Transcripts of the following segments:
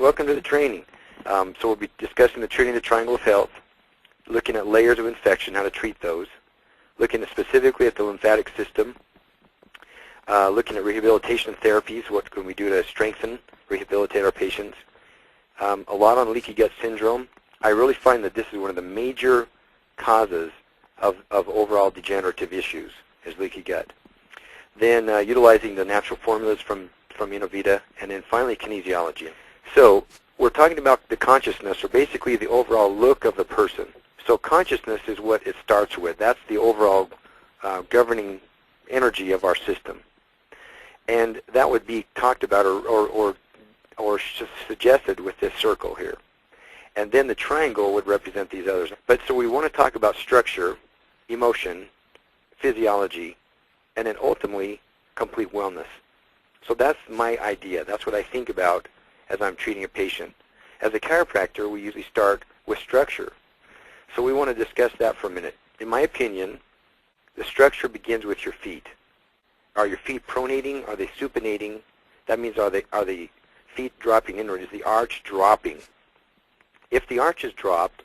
Welcome to the training. So we'll be discussing the treating the triangle of health, looking at layers of infection, how to treat those, looking specifically at the lymphatic system, looking at rehabilitation therapies, what can we do to strengthen, rehabilitate our patients, a lot on leaky gut syndrome. I really find that this is one of the major causes of overall degenerative issues, is leaky gut. Then utilizing the natural formulas from Inno-Vita, and then finally kinesiology. So we're talking about the consciousness, or basically the overall look of the person. So consciousness is what it starts with. That's the overall governing energy of our system. And that would be talked about or suggested with this circle here. And then the triangle would represent these others. But so we want to talk about structure, emotion, physiology, and then ultimately complete wellness. So that's my idea. That's what I think about as I'm treating a patient. As a chiropractor, we usually start with structure. So we want to discuss that for a minute. In my opinion, the structure begins with your feet. Are your feet pronating? Are they supinating? That means are the feet dropping inward? Is the arch dropping? If the arch is dropped,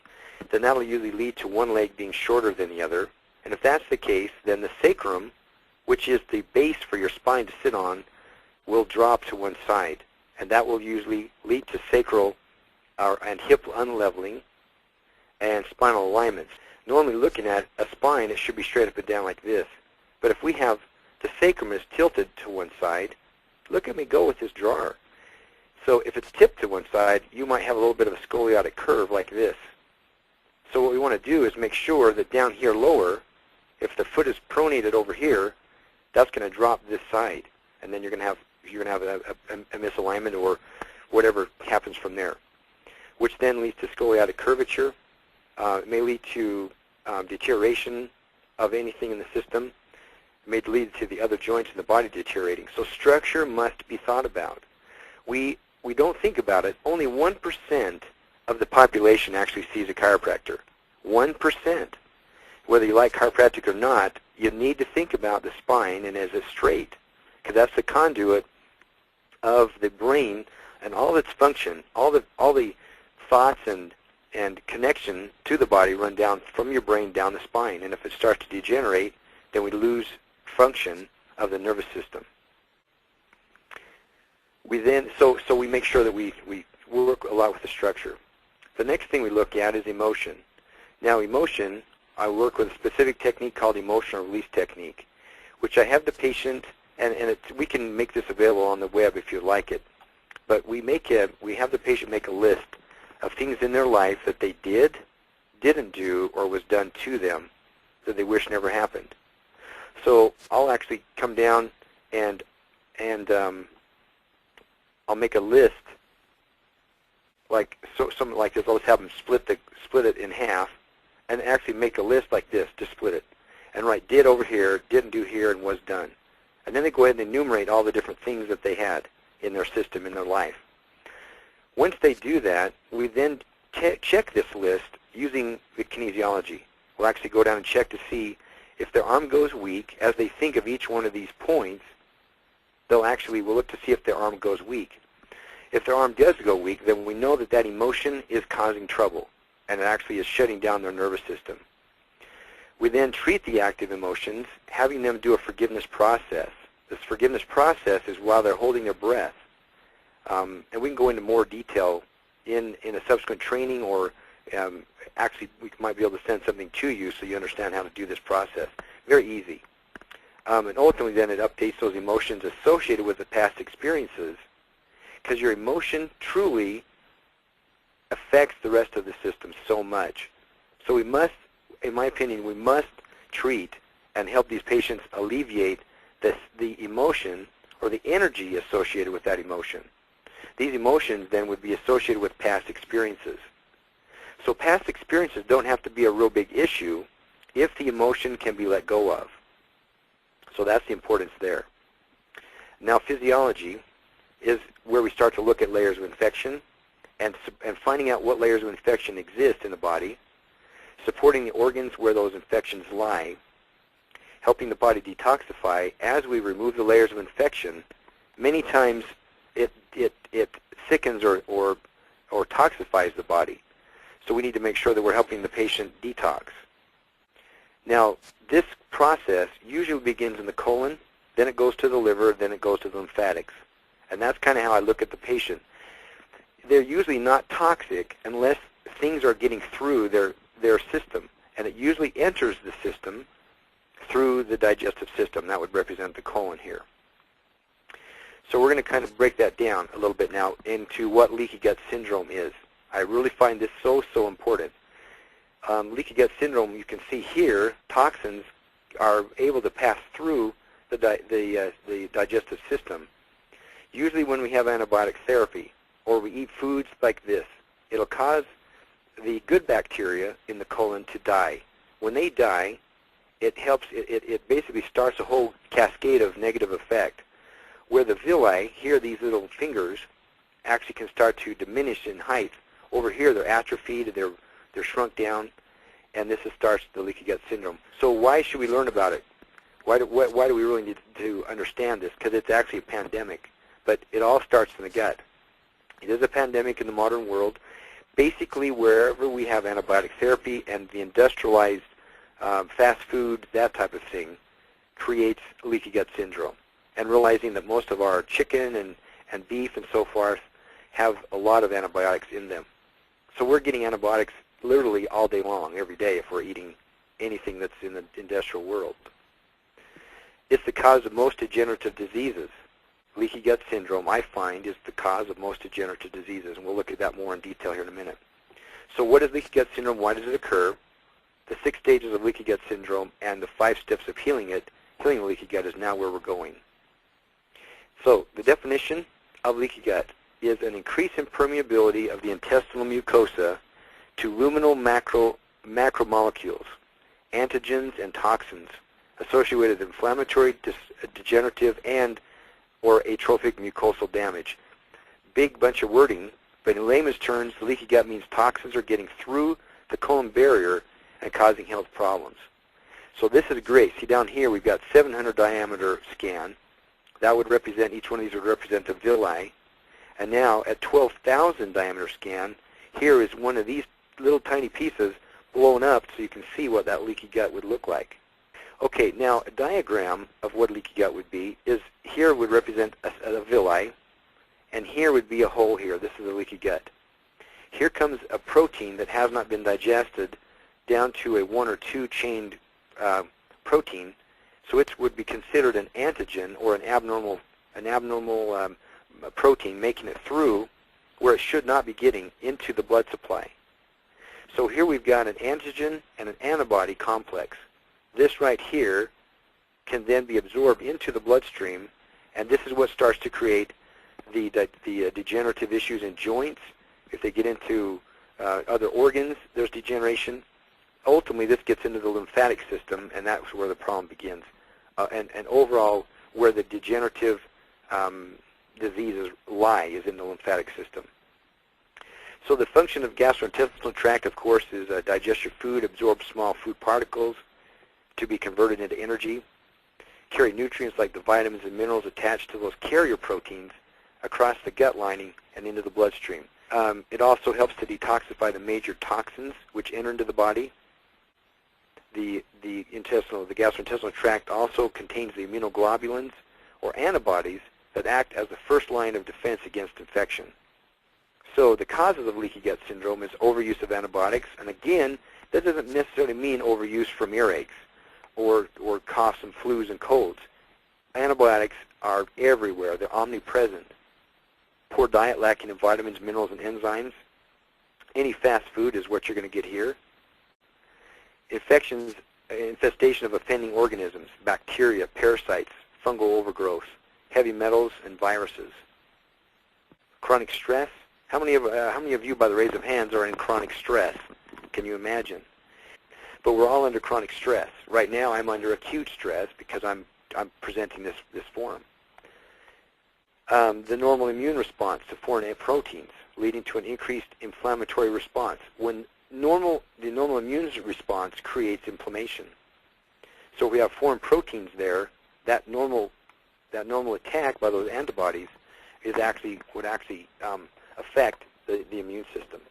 then that will usually lead to one leg being shorter than the other. And if that's the case, then the sacrum, which is the base for your spine to sit on, will drop to one side. And that will usually lead to sacral and hip unleveling and spinal alignments. Normally looking at a spine, it should be straight up and down like this. But if we have the sacrum is tilted to one side, look at me go with this drawer. So if it's tipped to one side, you might have a little bit of a scoliotic curve like this. So what we want to do is make sure that down here lower, if the foot is pronated over here, that's going to drop this side. And then you're going to have a misalignment or whatever happens from there, which then leads to scoliotic curvature. It may lead to deterioration of anything in the system. It may lead to the other joints in the body deteriorating. So structure must be thought about. We don't think about it. Only 1% of the population actually sees a chiropractor. 1%. Whether you like chiropractic or not, you need to think about the spine and as it's straight, because that's the conduit of the brain and all of its function, all the thoughts and connection to the body run down from your brain down the spine. And if it starts to degenerate, then we lose function of the nervous system. We then so we make sure that we work a lot with the structure. The next thing we look at is emotion. Now emotion, I work with a specific technique called emotional release technique, which I have the patient, and we can make this available on the web if you like it. But we have the patient make a list of things in their life that they didn't do, or was done to them that they wish never happened. So I'll actually come down and I'll make a list something like this. I'll just have them split it in half, and actually make a list like this to split it, and write did over here, didn't do here, and was done. And then they go ahead and enumerate all the different things that they had in their system, in their life. Once they do that, we then check this list using the kinesiology. We'll actually go down and check to see if their arm goes weak. As they think of each one of these points, we'll look to see if their arm goes weak. If their arm does go weak, then we know that that emotion is causing trouble, and it actually is shutting down their nervous system. We then treat the active emotions, having them do a forgiveness process. This forgiveness process is while they're holding their breath. And we can go into more detail in a subsequent training, or actually we might be able to send something to you so you understand how to do this process. Very easy. And ultimately then it updates those emotions associated with the past experiences, because your emotion truly affects the rest of the system so much. So we must, in my opinion, we must treat and help these patients alleviate the emotion or the energy associated with that emotion. These emotions then would be associated with past experiences. So past experiences don't have to be a real big issue if the emotion can be let go of. So that's the importance there. Now physiology is where we start to look at layers of infection and finding out what layers of infection exist in the body, supporting the organs where those infections lie, helping the body detoxify. As we remove the layers of infection, many times it sickens or toxifies the body. So we need to make sure that we're helping the patient detox. Now, this process usually begins in the colon, then it goes to the liver, then it goes to the lymphatics. And that's kind of how I look at the patient. They're usually not toxic unless things are getting through their system. And it usually enters the system through the digestive system. That would represent the colon here. So we're going to kind of break that down a little bit now into what leaky gut syndrome is. I really find this so important. Leaky gut syndrome, you can see here, toxins are able to pass through the digestive system. Usually when we have antibiotic therapy or we eat foods like this, it'll cause the good bacteria in the colon to die. When they die, it basically starts a whole cascade of negative effect, where the villi, here these little fingers, actually can start to diminish in height. Over here they're atrophied, they're shrunk down, and this starts the leaky gut syndrome. So why should we learn about it? Why do we really need to understand this? Because it's actually a pandemic, but it all starts in the gut. It is a pandemic in the modern world. Basically, wherever we have antibiotic therapy and the industrialized fast food, that type of thing, creates leaky gut syndrome. And realizing that most of our chicken and beef and so forth have a lot of antibiotics in them. So we're getting antibiotics literally all day long, every day, if we're eating anything that's in the industrial world. It's the cause of most degenerative diseases. Leaky gut syndrome, I find, is the cause of most degenerative diseases, and we'll look at that more in detail here in a minute. So what is leaky gut syndrome? Why does it occur? The 6 stages of leaky gut syndrome and the 5 steps of healing the leaky gut is now where we're going. So the definition of leaky gut is an increase in permeability of the intestinal mucosa to luminal macromolecules, antigens, and toxins associated with inflammatory, degenerative, and or atrophic mucosal damage. Big bunch of wording, but in layman's terms, the leaky gut means toxins are getting through the colon barrier and causing health problems. So this is great. See down here we've got 700 diameter scan. That would represent, each one of these would represent a villi. And now at 12,000 diameter scan, here is one of these little tiny pieces blown up so you can see what that leaky gut would look like. Okay, now a diagram of what leaky gut would be is here would represent a villi, and here would be a hole here. This is a leaky gut. Here comes a protein that has not been digested down to a 1 or 2 chained protein, so it would be considered an antigen or an abnormal protein making it through where it should not be getting into the blood supply. So here we've got an antigen and an antibody complex. This right here can then be absorbed into the bloodstream, and this is what starts to create the degenerative issues in joints. If they get into other organs, there's degeneration. Ultimately, this gets into the lymphatic system, and that's where the problem begins. And overall, where the degenerative diseases lie is in the lymphatic system. So the function of gastrointestinal tract, of course, is digest your food, absorb small food particles to be converted into energy, carry nutrients like the vitamins and minerals attached to those carrier proteins across the gut lining and into the bloodstream. It also helps to detoxify the major toxins which enter into the body. The gastrointestinal tract also contains the immunoglobulins or antibodies that act as the first line of defense against infection. So the causes of leaky gut syndrome is overuse of antibiotics, and again, that doesn't necessarily mean overuse from earaches or coughs and flus and colds. Antibiotics are everywhere. They're omnipresent. Poor diet lacking in vitamins, minerals, and enzymes. Any fast food is what you're going to get here. Infestation of offending organisms, bacteria, parasites, fungal overgrowth, heavy metals, and viruses. Chronic stress. How many of you, by the raise of hands, are in chronic stress? Can you imagine? But we're all under chronic stress. Right now, I'm under acute stress because I'm presenting this forum. The normal immune response to foreign proteins, leading to an increased inflammatory response. When the normal immune response creates inflammation. So if we have foreign proteins there, that normal attack by those antibodies would actually affect the immune system.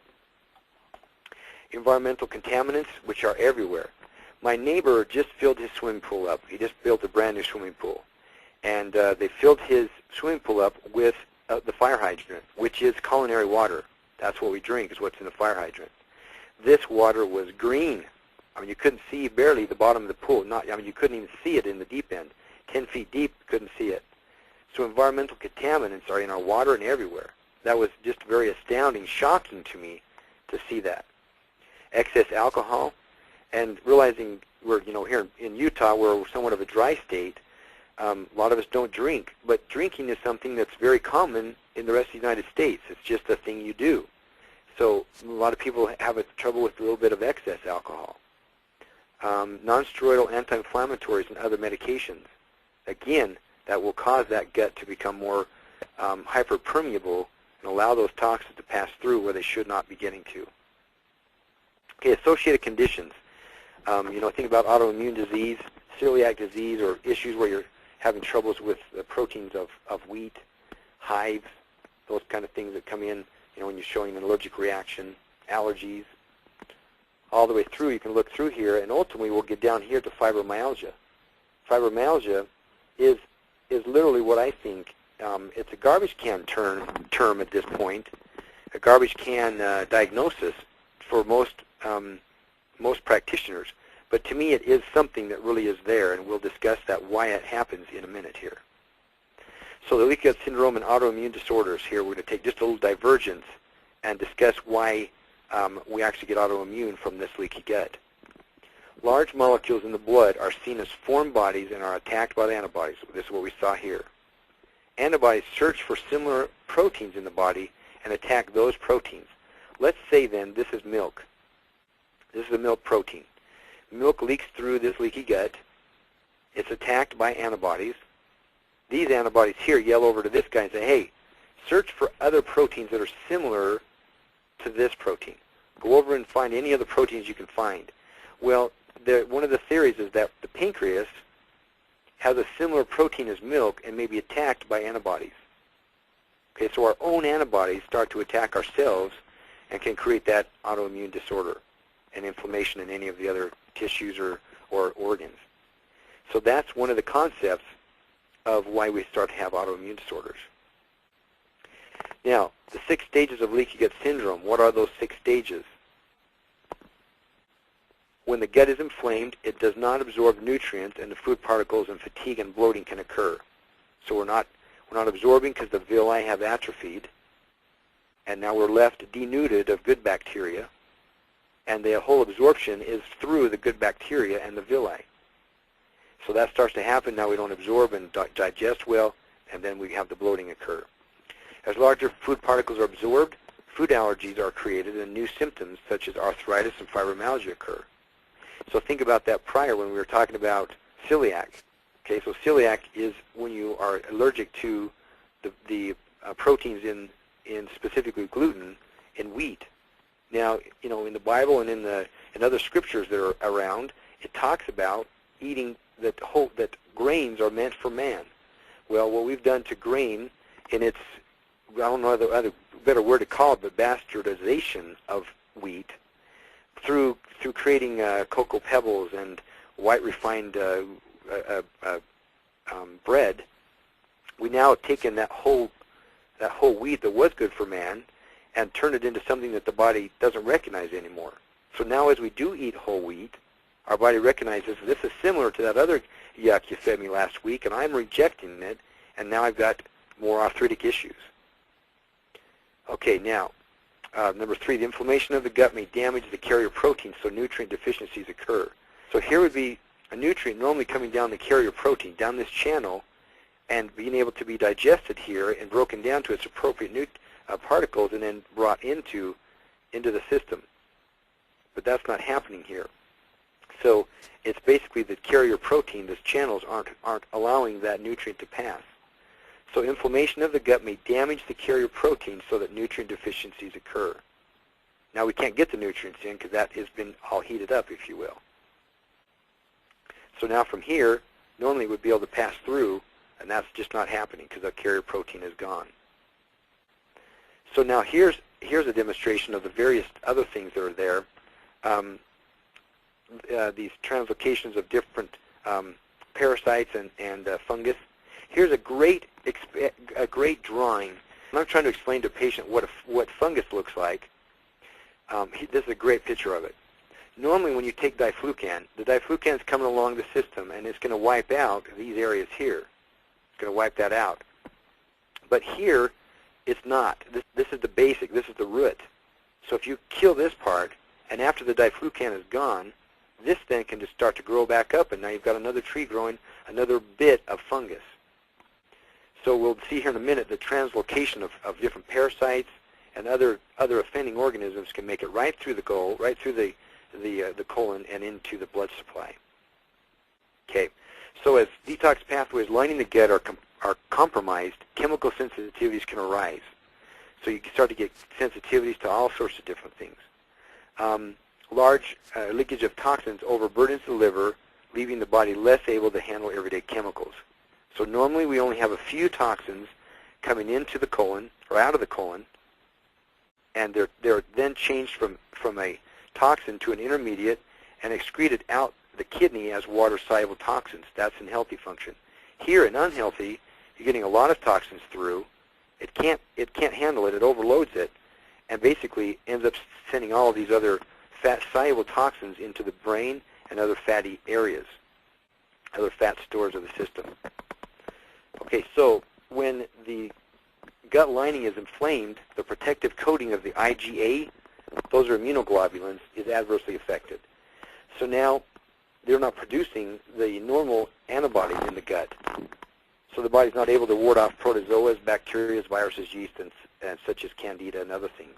Environmental contaminants, which are everywhere. My neighbor just filled his swimming pool up. He just built a brand new swimming pool. And they filled his swimming pool up with the fire hydrant, which is culinary water. That's what we drink, is what's in the fire hydrant. This water was green. I mean, you couldn't see barely the bottom of the pool. You couldn't even see it in the deep end. 10 feet deep, couldn't see it. So environmental contaminants are in our water and everywhere. That was just very astounding, shocking to me to see that. Excess alcohol, and realizing we're, here in Utah, we're somewhat of a dry state. A lot of us don't drink, but drinking is something that's very common in the rest of the United States. It's just a thing you do. So a lot of people have trouble with a little bit of excess alcohol. Non-steroidal anti-inflammatories and other medications. Again, that will cause that gut to become more hyperpermeable and allow those toxins to pass through where they should not be getting to. Okay, associated conditions. Think about autoimmune disease, celiac disease, or issues where you're having troubles with the proteins of wheat, hives, those kind of things that come in, when you're showing an allergic reaction, allergies. All the way through, you can look through here, and ultimately we'll get down here to fibromyalgia. Fibromyalgia is literally what I think, it's a garbage can term at this point, a garbage can diagnosis for most practitioners. But to me, it is something that really is there, and we'll discuss that, why it happens in a minute here. So the leaky gut syndrome and autoimmune disorders here, we're going to take just a little divergence and discuss why we actually get autoimmune from this leaky gut. Large molecules in the blood are seen as foreign bodies and are attacked by the antibodies. This is what we saw here. Antibodies search for similar proteins in the body and attack those proteins. Let's say then this is milk. This is a milk protein. Milk leaks through this leaky gut. It's attacked by antibodies. These antibodies here yell over to this guy and say, hey, search for other proteins that are similar to this protein. Go over and find any other proteins you can find. Well, one of the theories is that the pancreas has a similar protein as milk and may be attacked by antibodies. Okay, so our own antibodies start to attack our cells and can create that autoimmune disorder and inflammation in any of the other tissues or organs. So that's one of the concepts of why we start to have autoimmune disorders. Now, the 6 stages of leaky gut syndrome, what are those 6 stages? When the gut is inflamed, it does not absorb nutrients, and the food particles and fatigue and bloating can occur. So we're not absorbing because the villi have atrophied, and now we're left denuded of good bacteria, and the whole absorption is through the good bacteria and the villi. So that starts to happen. Now we don't absorb and digest well, and then we have the bloating occur. As larger food particles are absorbed, food allergies are created, and new symptoms such as arthritis and fibromyalgia occur. So think about that prior when we were talking about celiac. Okay, so celiac is when you are allergic to the proteins in specifically gluten in wheat. Now, in the Bible and in other scriptures that are around, it talks about eating that grains are meant for man. Well, what we've done to grain, and it's, I don't know the better word to call it, but bastardization of wheat through creating cocoa pebbles and white refined bread. We now have taken that whole wheat that was good for man and turned it into something that the body doesn't recognize anymore. So now as we do eat whole wheat, our body recognizes this is similar to that other yuck you fed me last week, and I'm rejecting it, and now I've got more arthritic issues. Okay, now, number 3, the inflammation of the gut may damage the carrier protein, so nutrient deficiencies occur. So here would be a nutrient normally coming down the carrier protein, down this channel, and being able to be digested here and broken down to its appropriate particles and then brought into the system. But that's not happening here. So it's basically the carrier protein, these channels aren't allowing that nutrient to pass. So inflammation of the gut may damage the carrier protein so that nutrient deficiencies occur. Now we can't get the nutrients in because that has been all heated up, if you will. So now from here, normally it would be able to pass through, and that's just not happening because the carrier protein is gone. So now here's a demonstration of the various other things that are there. These translocations of different parasites and fungus. Here's a great drawing. I'm trying to explain to a patient what fungus looks like. This is a great picture of it. Normally when you take diflucan, the diflucan is coming along the system and it's going to wipe out these areas here. It's going to wipe that out. But here, it's not. This is the basic, this is the root. So if you kill this part, and after the diflucan is gone, this then can just start to grow back up, and now you've got another tree growing, another bit of fungus. So we'll see here in a minute the translocation of different parasites and other offending organisms can make it right through the the colon and into the blood supply. Okay, so as detox pathways lining the gut are compromised, chemical sensitivities can arise. So you can start to get sensitivities to all sorts of different things. Large leakage of toxins overburdens the liver, leaving the body less able to handle everyday chemicals. So normally we only have a few toxins coming into the colon or out of the colon, and they're then changed from a toxin to an intermediate and excreted out the kidney as water-soluble toxins. That's in healthy function. Here in unhealthy, you're getting a lot of toxins through. It can't handle it. It overloads it, and basically ends up sending all of these other fat-soluble toxins into the brain and other fatty areas, other fat stores of the system. Okay, so when the gut lining is inflamed, the protective coating of the IgA, those are immunoglobulins, is adversely affected. So now they're not producing the normal antibodies in the gut. So the body's not able to ward off protozoas, bacteria, viruses, yeast, and such as candida and other things.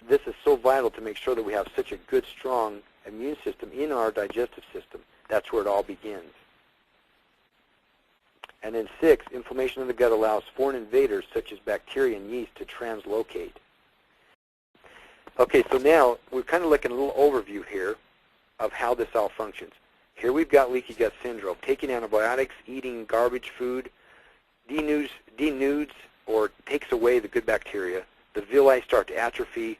This is so vital to make sure that we have such a good, strong immune system in our digestive system. That's where it all begins. And then 6, inflammation of the gut allows foreign invaders such as bacteria and yeast to translocate. Okay, so now we're kind of looking at a little overview here of how this all functions. Here we've got leaky gut syndrome. Taking antibiotics, eating garbage food, denudes or takes away the good bacteria. The villi start to atrophy.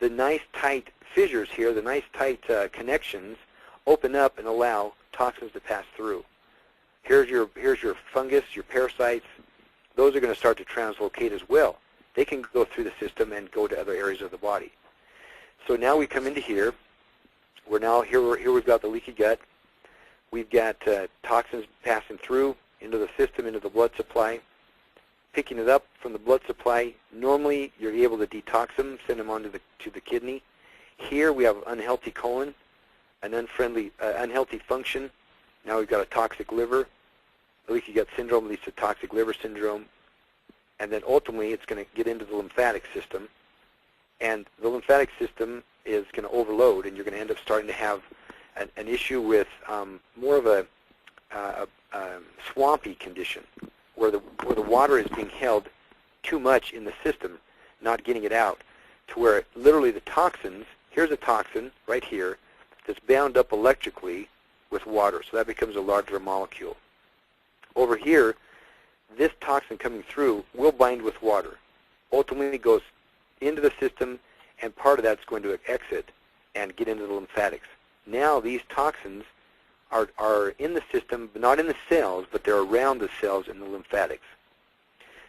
The nice tight fissures here, the nice tight connections, open up and allow toxins to pass through. Here's your fungus, your parasites. Those are going to start to translocate as well. They can go through the system and go to other areas of the body. So now we come into here. Here we've got the leaky gut. We've got toxins passing through into the system, into the blood supply. Picking it up from the blood supply, normally you're able to detox them, send them on to the kidney. Here we have unhealthy colon, an unhealthy function. Now we've got a toxic liver. The leaky gut syndrome leads to toxic liver syndrome. And then ultimately it's going to get into the lymphatic system. And the lymphatic system is going to overload, and you're going to end up starting to have an issue with more of a swampy condition, where the water is being held too much in the system, not getting it out, to where literally the toxins, here's a toxin right here that's bound up electrically with water, so that becomes a larger molecule. Over here, this toxin coming through will bind with water. Ultimately it goes into the system, and part of that's going to exit and get into the lymphatics. Now these toxins are in the system, not in the cells, but they're around the cells in the lymphatics.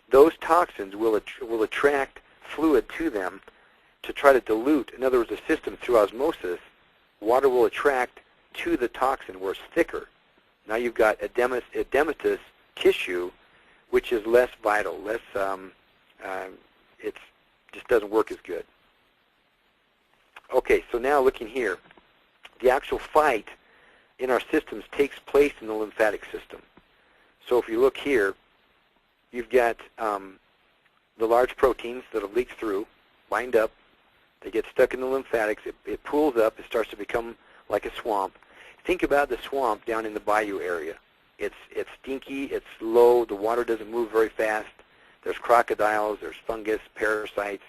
Those toxins will attract fluid to them to try to dilute. In other words, the system through osmosis, water will attract to the toxin where it's thicker. Now you've got edematous tissue, which is less vital, it just doesn't work as good. Okay, so now looking here, the actual fight in our systems takes place in the lymphatic system. So if you look here, you've got the large proteins that have leaked through, bind up, they get stuck in the lymphatics, it pools up, it starts to become like a swamp. Think about the swamp down in the bayou area. It's stinky, it's low, the water doesn't move very fast, there's crocodiles, there's fungus, parasites.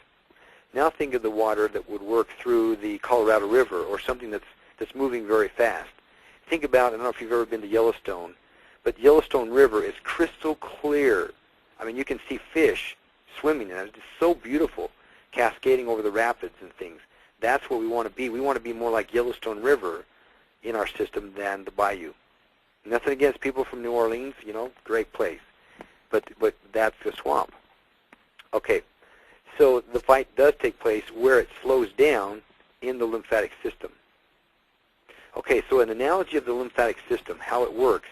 Now think of the water that would work through the Colorado River, or something that's moving very fast. Think about, I don't know if you've ever been to Yellowstone, but Yellowstone River is crystal clear. I mean, you can see fish swimming in it. It's so beautiful. cascading over the rapids and things. That's what we want to be. We want to be more like Yellowstone River in our system than the bayou. Nothing against people from New Orleans, you know, great place. But that's the swamp. Okay, so the fight does take place where it slows down in the lymphatic system. Okay, so an analogy of the lymphatic system, how it works,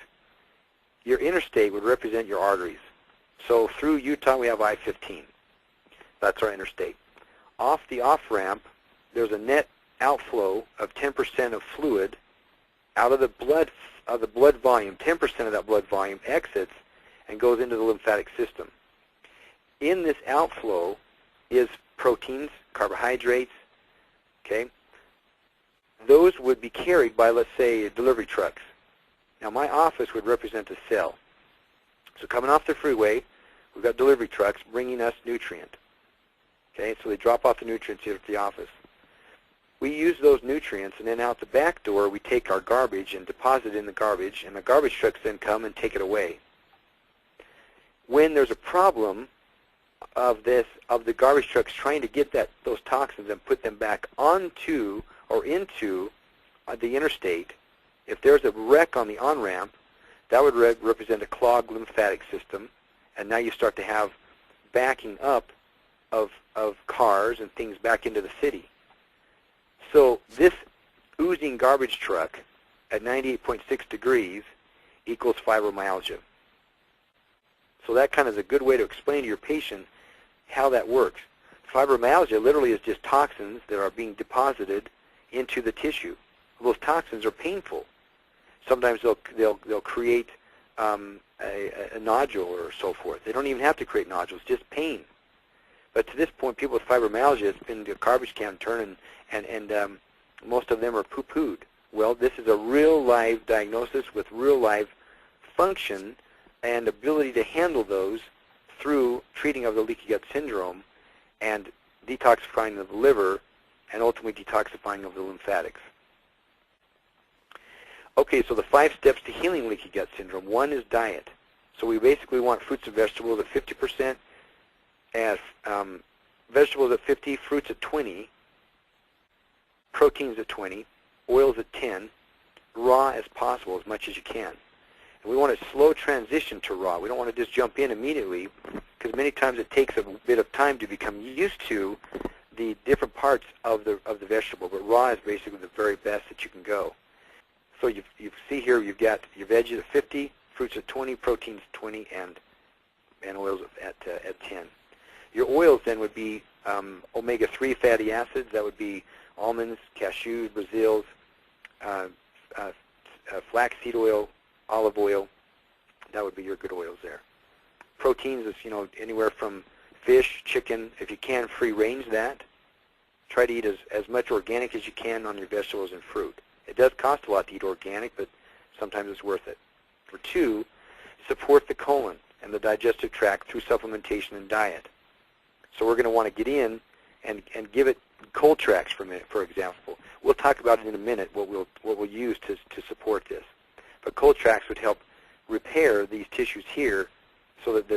your interstate would represent your arteries. So through Utah we have I-15. That's our interstate. Off the off-ramp, there's a net outflow of 10% of fluid out of the blood volume. 10% of that blood volume exits and goes into the lymphatic system. In this outflow is proteins, carbohydrates, okay? Those would be carried by, let's say, delivery trucks. Now, my office would represent a cell. So coming off the freeway, we've got delivery trucks bringing us nutrient. Okay, so they drop off the nutrients here at the office. We use those nutrients, and then out the back door, we take our garbage and deposit in the garbage, and the garbage trucks then come and take it away. When there's a problem of the garbage trucks trying to get those toxins and put them back onto or into the interstate, if there's a wreck on the on-ramp, that would represent a clogged lymphatic system, and now you start to have backing up of cars and things back into the city. So this oozing garbage truck at 98.6 degrees equals fibromyalgia. So that kind of is a good way to explain to your patient how that works. Fibromyalgia literally is just toxins that are being deposited into the tissue. Those toxins are painful. Sometimes they'll create a nodule or so forth. They don't even have to create nodules, just pain. But to this point, people with fibromyalgia, it's been a garbage can turn, and most of them are poo-pooed. Well, this is a real live diagnosis with real live function and ability to handle those through treating of the leaky gut syndrome and detoxifying of the liver and ultimately detoxifying of the lymphatics. Okay, so the 5 steps to healing leaky gut syndrome. One is diet. So we basically want fruits and vegetables at 50%, as vegetables at 50, fruits at 20, proteins at 20, oils at 10, raw as possible, as much as you can. And we want a slow transition to raw. We don't want to just jump in immediately, because many times it takes a bit of time to become used to the different parts of the vegetable. But raw is basically the very best that you can go. So you see here you've got your veggies at 50, fruits at 20, proteins at 20, and oils at 10. Your oils then would be omega-3 fatty acids. That would be almonds, cashews, Brazils, flaxseed oil, olive oil. That would be your good oils there. Proteins is, you know, anywhere from fish, chicken. If you can, free range that. Try to eat as much organic as you can on your vegetables and fruit. It does cost a lot to eat organic, but sometimes it's worth it. For 2, support the colon and the digestive tract through supplementation and diet. So we're going to want to get in and give it cold tracks for example. We'll talk about it in a minute, what we'll use to support this. But cold tracks would help repair these tissues here so that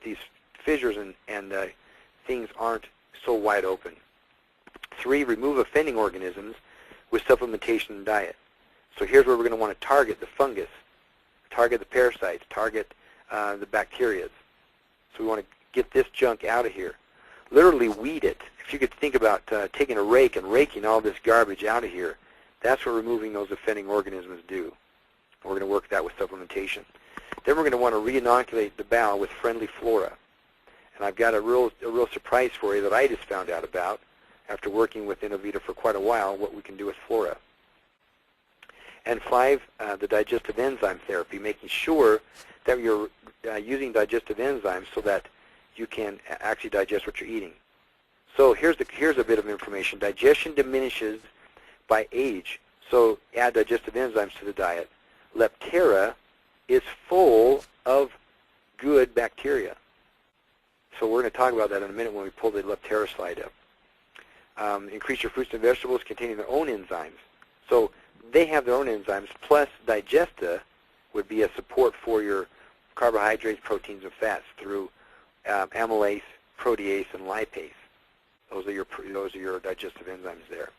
these fissures and things aren't so wide open. 3, remove offending organisms with supplementation and diet. So here's where we're going to want to target the fungus, target the parasites, target the bacteria. So we want to get this junk out of here. Literally weed it. If you could think about taking a rake and raking all this garbage out of here, that's what removing those offending organisms do. We're going to work that with supplementation. Then we're going to want to re-inoculate the bowel with friendly flora. And I've got a real surprise for you that I just found out about after working with Inno-Vita for quite a while, what we can do with flora. And 5, the digestive enzyme therapy, making sure that you're using digestive enzymes so that you can actually digest what you're eating. So here's a bit of information. Digestion diminishes by age, so add digestive enzymes to the diet. Leptera is full of good bacteria. So we're going to talk about that in a minute when we pull the Leptera slide up. Increase your fruits and vegetables containing their own enzymes. So they have their own enzymes, plus Digesta would be a support for your carbohydrates, proteins, and fats through amylase, protease, and lipase. Those are your digestive enzymes there.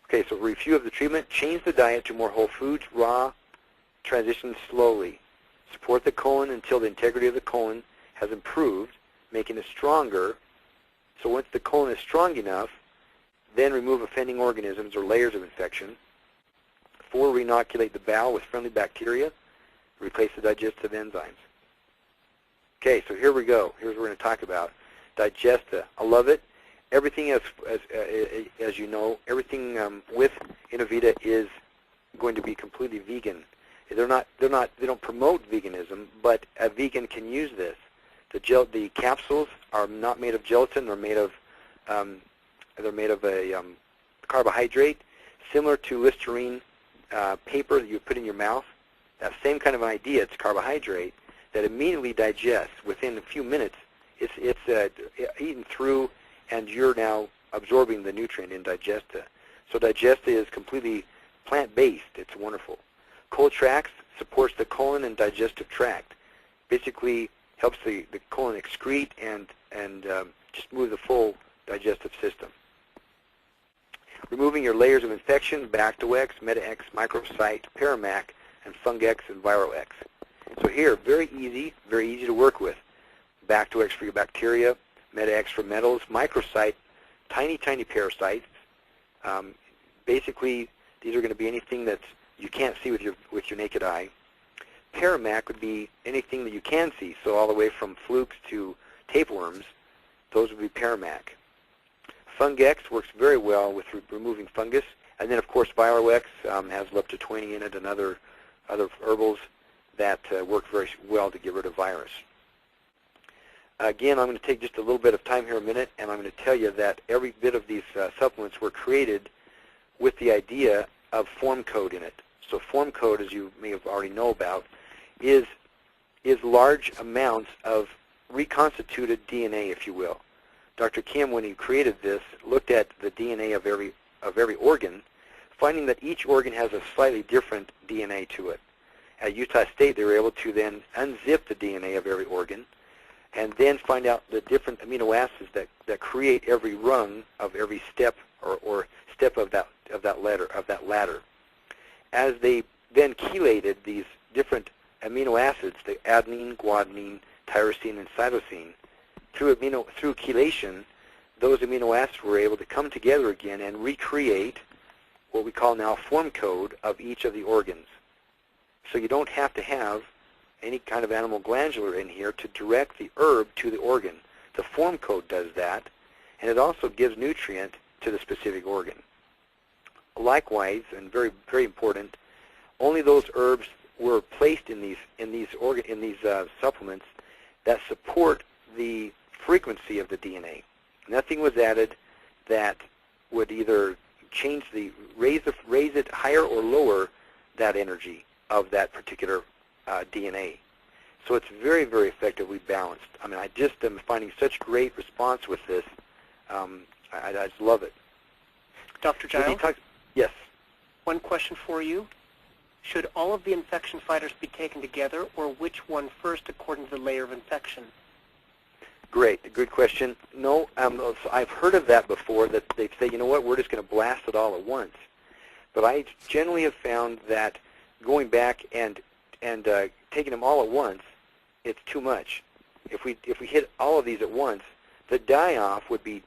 Okay, so review of the treatment. Change the diet to more whole foods, raw, transition slowly. Support the colon until the integrity of the colon has improved, making it stronger. So once the colon is strong enough, then remove offending organisms or layers of infection. 4, re-inoculate the bowel with friendly bacteria. Replace the digestive enzymes. Okay, so here we go. Here's what we're going to talk about. Digesta. I love it. Everything, as you know, everything with Inno-Vita is going to be completely vegan. They don't promote veganism, but a vegan can use this. The capsules are not made of gelatin. They're made of a carbohydrate, similar to Listerine paper that you put in your mouth. That same kind of an idea. It's carbohydrate that immediately digests within a few minutes. It's eaten through, and you're now absorbing the nutrient in Digesta. So Digesta is completely plant-based. It's wonderful. Coltrax supports the colon and digestive tract. Basically helps the colon excrete and just move the full digestive system. Removing your layers of infection, Bacto-X, Meta-X, Microcyte, Paramac, and Fungex and Viro-X. So here, very easy to work with. Bacto-X for your bacteria, Meta-X for metals, Microcyte, tiny parasites. Basically, these are going to be anything that you can't see with your naked eye. Paramac would be anything that you can see, so all the way from flukes to tapeworms, those would be Paramac. Fungex works very well with removing fungus, and then of course Viro-X has leptotwinine in it and other herbals that work very well to get rid of virus. Again, I'm going to take just a little bit of time here a minute, and I'm going to tell you that every bit of these supplements were created with the idea of form code in it. So form code, as you may have already know about, is large amounts of reconstituted DNA, if you will. Dr. Kim, when he created this, looked at the DNA of every organ, finding that each organ has a slightly different DNA to it. At Utah State, they were able to then unzip the DNA of every organ and then find out the different amino acids that create every rung of every step or step of that ladder. As they then chelated these different amino acids, the adenine, guanine, tyrosine, and cytosine, through chelation, those amino acids were able to come together again and recreate what we call now form code of each of the organs. So you don't have to have any kind of animal glandular in here to direct the herb to the organ. The form code does that, and it also gives nutrient to the specific organ. Likewise, and very, very important, only those herbs were placed in these supplements that support the frequency of the DNA. Nothing was added that would either raise it higher or lower that energy of that particular DNA. So it's very, very effectively balanced. I mean, I just am finding such great response with this. I just love it. Dr. Giles? Yes. One question for you. Should all of the infection fighters be taken together, or which one first according to the layer of infection? Great. Good question. No, I've heard of that before, that they say, you know what, we're just going to blast it all at once. But I generally have found that going back and taking them all at once, it's too much. If we hit all of these at once, the die-off would be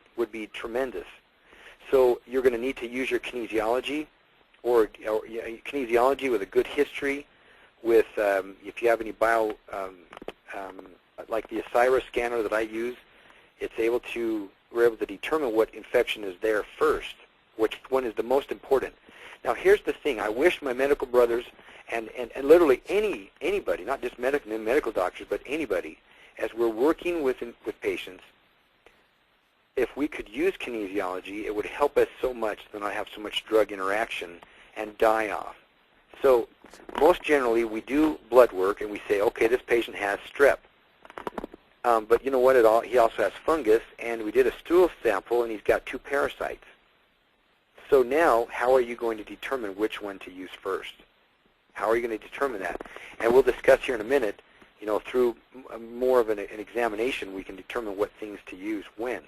tremendous. So you're going to need to use your kinesiology, or kinesiology with a good history, with if you have any bio, like the Asira scanner that I use, we're able to determine what infection is there first, which one is the most important. Now here's the thing, I wish my medical brothers and literally anybody, not just medical doctors, but anybody, as we're working with patients, if we could use kinesiology, it would help us so much to not have so much drug interaction and die-off. So most generally we do blood work and we say, okay, this patient has strep. But you know what, he also has fungus, and we did a stool sample and he's got 2 parasites. So now, how are you going to determine which one to use first? How are you going to determine that? And we'll discuss here in a minute, through more of an examination, we can determine what things to use when.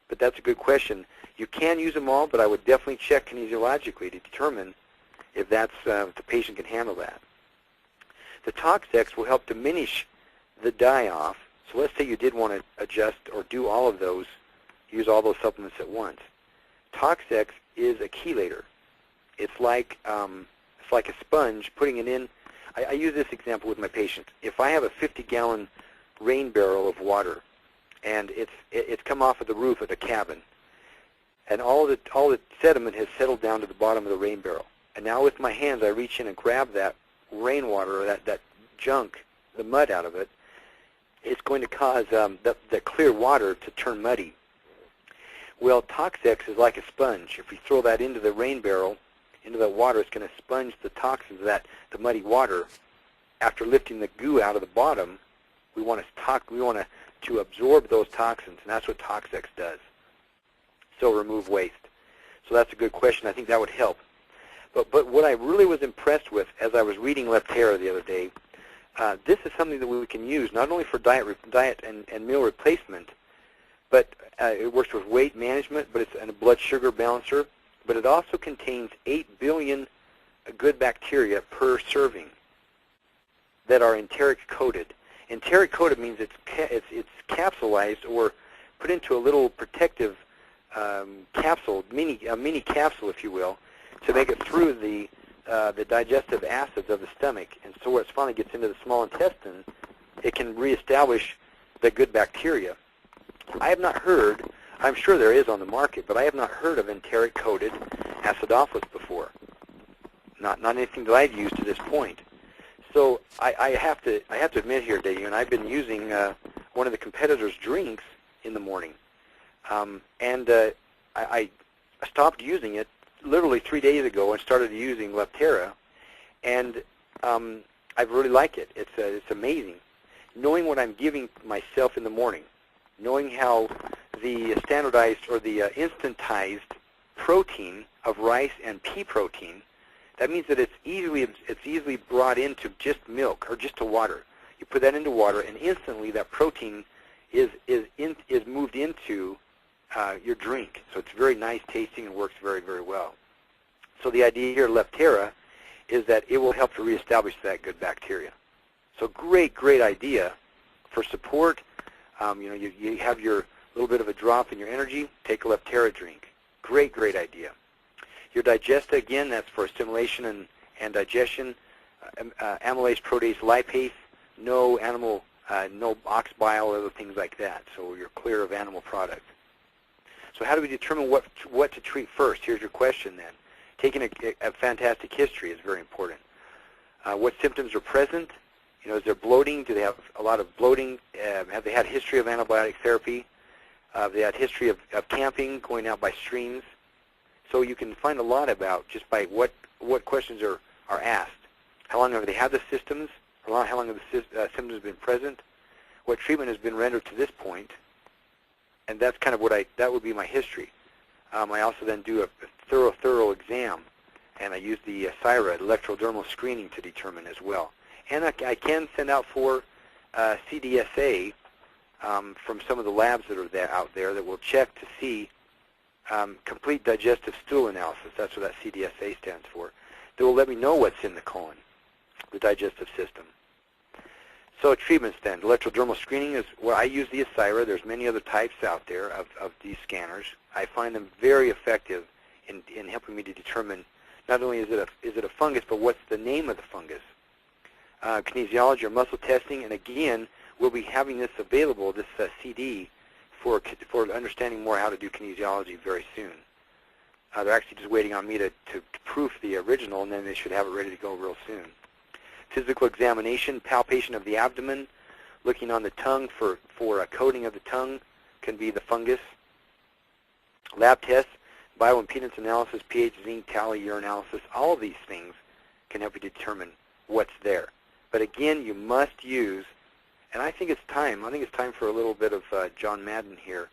but that's a good question. You can use them all, but I would definitely check kinesiologically to determine if that's if the patient can handle that. The Tox-X will help diminish the die-off. So let's say you did want to adjust or do all of those, use all those supplements at once. Tox-X is a chelator. It's like a sponge, putting it in. I use this example with my patients. If I have a 50-gallon rain barrel of water, and it's come off of the roof of the cabin, and all the sediment has settled down to the bottom of the rain barrel, and now with my hands I reach in and grab that rainwater, or that junk, the mud out of it, it's going to cause the clear water to turn muddy. Well, Tox-X is like a sponge. If we throw that into the rain barrel, into that water, it's going to sponge the toxins of the muddy water. After lifting the goo out of the bottom, we want to absorb those toxins, and that's what Tox-X does. So remove waste. So that's a good question. I think that would help. But what I really was impressed with as I was reading Leptera the other day, this is something that we can use not only for diet and meal replacement, but it works with weight management, but it's a blood sugar balancer, but it also contains 8 billion good bacteria per serving that are enteric coated. Enteric coated means it's capsulized or put into a little protective capsule, a mini capsule, if you will, to make it through the digestive acids of the stomach. And so when it finally gets into the small intestine, it can reestablish the good bacteria. I have not heard, I'm sure there is on the market, but I have not heard of enteric-coated acidophilus before. Not anything that I've used to this point. So I have to admit here, Dave, and I've been using one of the competitors' drinks in the morning, and I stopped using it literally 3 days ago and started using Leptera, and I really like it. It's amazing. Knowing what I'm giving myself in the morning, knowing how the standardized or the instantized protein of rice and pea protein, that means that it's easily brought into just milk or just to water. You put that into water, and instantly that protein is moved into your drink. So it's very nice tasting and works very, very well. So the idea here, Leptera, is that it will help to reestablish that good bacteria. So great idea for support. You have your little bit of a drop in your energy, take a Leptera drink. Great idea. Your Digesta, again, that's for assimilation and digestion. Amylase, protease, lipase, no animal, no ox bile, other things like that. So you're clear of animal products. So how do we determine what to treat first? Here's your question then. Taking a fantastic history is very important. What symptoms are present? Is there bloating? Do they have a lot of bloating? Have they had a history of antibiotic therapy? Have they had a history of camping, going out by streams? So you can find a lot about just by what questions are asked. How long have they had the symptoms? How long have the symptoms been present? What treatment has been rendered to this point? And that's kind of that would be my history. I also then do a thorough exam, and I use the CIRA, electrodermal screening, to determine as well. And I can send out for CDSA from some of the labs that are out there that will check to see complete digestive stool analysis. That's what that CDSA stands for. That will let me know what's in the colon, the digestive system. So treatments then. Electrodermal screening is where I use the CIRA. There's many other types out there of these scanners. I find them very effective in helping me to determine not only is it a fungus, but what's the name of the fungus. Kinesiology or muscle testing, and again, we'll be having this available, this CD, for understanding more how to do kinesiology very soon. They're actually just waiting on me to proof the original, and then they should have it ready to go real soon. Physical examination, palpation of the abdomen, looking on the tongue for a coating of the tongue, can be the fungus. Lab tests, bioimpedance analysis, pH, zinc, tally, urinalysis, all of these things can help you determine what's there. But again, you must use, and I think it's time for a little bit of John Madden here.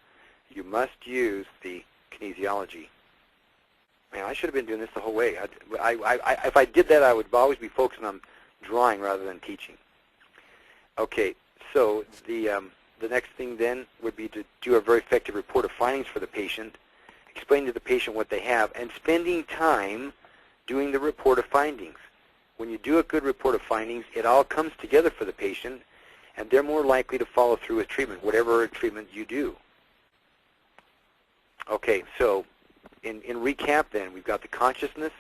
You must use the kinesiology. Man, I should have been doing this the whole way. If I did that, I would always be focusing on drawing rather than teaching. Okay, so the the next thing then would be to do a very effective report of findings for the patient, explain to the patient what they have, and spending time doing the report of findings. When you do a good report of findings, it all comes together for the patient, and they're more likely to follow through with treatment, whatever treatment you do. Okay, so in recap then, we've got the consciousness,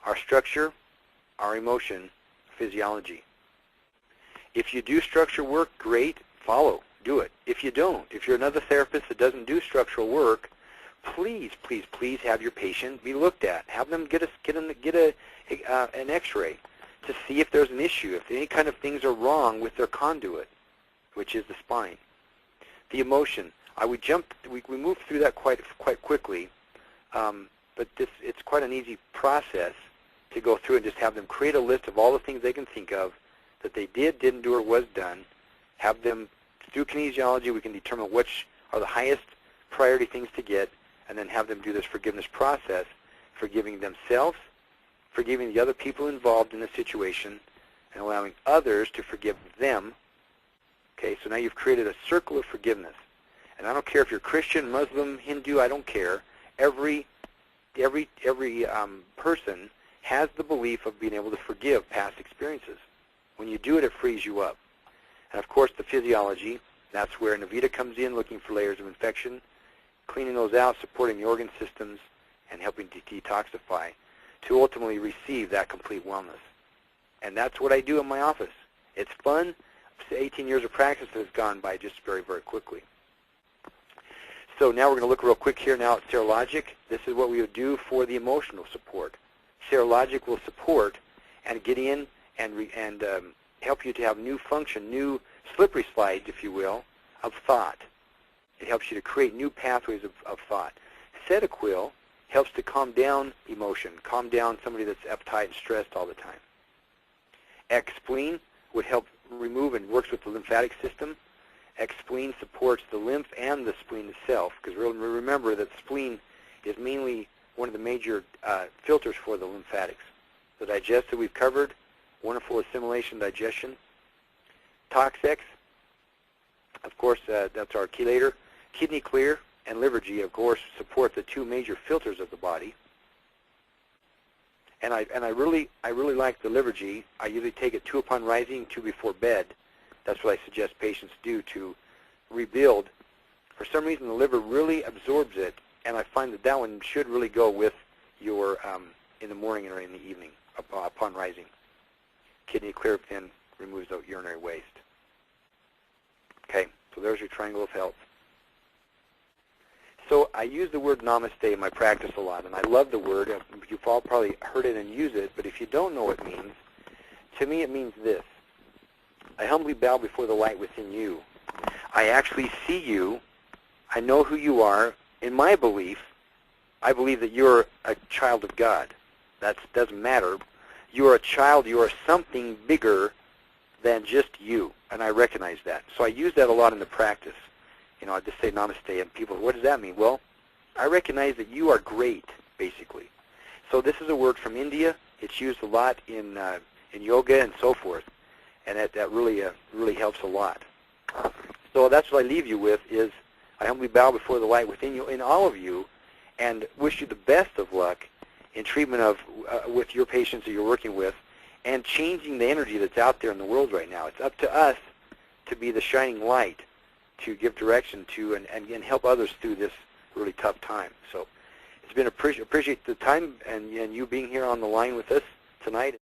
our structure, our emotion, physiology. If you do structure work, great, follow, do it. If you don't, if you're another therapist that doesn't do structural work, please, please, please have your patient be looked at. Have them get an X-ray to see if there's an issue, if any kind of things are wrong with their conduit, which is the spine. The emotion, we moved through that quite quickly, but it's quite an easy process to go through and just have them create a list of all the things they can think of that they did, didn't do, or was done. Have them, through kinesiology, we can determine which are the highest priority things to get, and then have them do this forgiveness process, forgiving themselves, forgiving the other people involved in the situation, and allowing others to forgive them. Okay, so now you've created a circle of forgiveness. And I don't care if you're Christian, Muslim, Hindu, I don't care. Every person has the belief of being able to forgive past experiences. When you do it, it frees you up. And of course, the physiology, that's where Inno-Vita comes in, looking for layers of infection, cleaning those out, supporting the organ systems, and helping to detoxify to ultimately receive that complete wellness. And that's what I do in my office. It's fun. 18 years of practice has gone by just very, very quickly. So now we're going to look real quick here now at serologic. This is what we would do for the emotional support. Serologic will support and get in and help you to have new function, new slippery slides, if you will, of thought. It helps you to create new pathways of thought. Cetiquil helps to calm down emotion, calm down somebody that's uptight and stressed all the time. X-spleen would help remove and works with the lymphatic system. X-spleen supports the lymph and the spleen itself, because remember that the spleen is mainly one of the major filters for the lymphatics. The digestive we've covered, wonderful assimilation, digestion. Tox-X, of course, that's our chelator. Kidney Clear and Liver G, of course, support the two major filters of the body. And I really like the Liver G. I usually take it 2 upon rising, 2 before bed. That's what I suggest patients do to rebuild. For some reason, the liver really absorbs it, and I find that that one should really go with your in the morning or in the evening upon rising. Kidney Clear then removes the urinary waste. Okay, so there's your triangle of health. So I use the word namaste in my practice a lot, and I love the word. You've all probably heard it and use it, but if you don't know what it means, to me it means this. I humbly bow before the light within you. I actually see you. I know who you are. In my belief, I believe that you're a child of God. That doesn't matter. You are a child. You are something bigger than just you, and I recognize that. So I use that a lot in the practice. You know, I just say namaste, and people, what does that mean? Well, I recognize that you are great, basically. So this is a word from India. It's used a lot in yoga and so forth. And that really helps a lot. So that's what I leave you with is I humbly bow before the light within you, in all of you, and wish you the best of luck in treatment of with your patients that you're working with and changing the energy that's out there in the world right now. It's up to us to be the shining light, to give direction to and help others through this really tough time. So it's been appreciate the time and you being here on the line with us tonight.